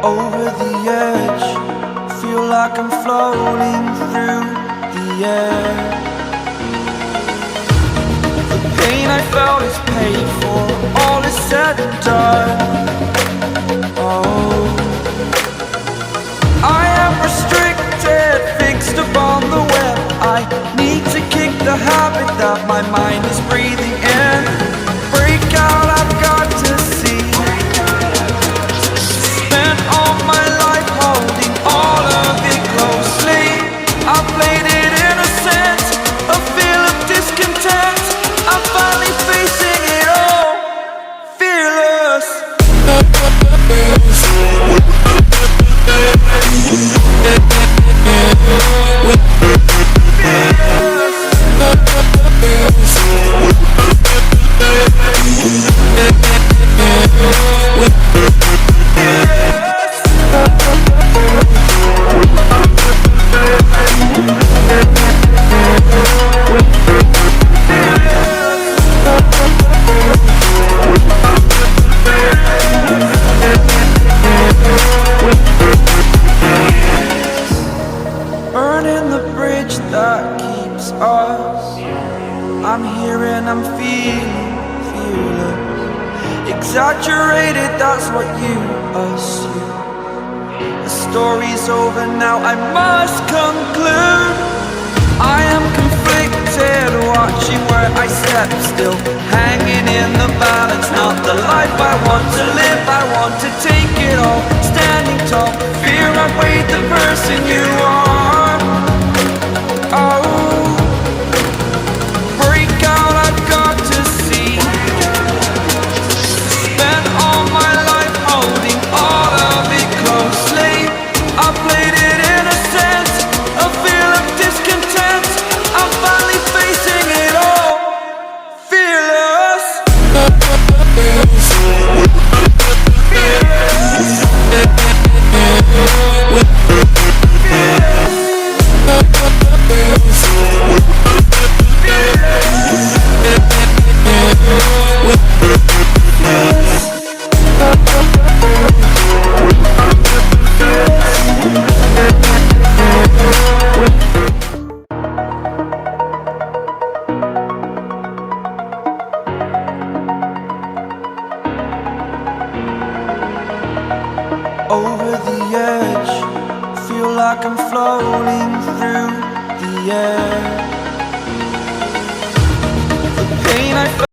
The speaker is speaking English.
over the edge. Feel like I'm floating through the air. The pain I felt is paid for, all is said and done. Oh, I am restricted, fixed upon the web. I need to kick the habit that my mind is breathing in. Break out, I've got to see. Spent all my life holding all of it closely. I played it innocent, a feel of discontent. I'm finally facing it all, fearless. Burning the bridge that keeps us. I'm here and I'm feeling fearless. Exaggerated, that's what you assume. The story's over now, I must conclude. I am conflicted, watching where I step still, hanging in the balance. Not the life I want to live, I want to take it all. Standing tall, fear outweighed the person you are. Oh, break out, I've got to see. Spent all my life holding all of it closely. I played it innocent, a feel of discontent. I'm finally facing it all, fearless. Over the edge, feel like I'm floating through the air.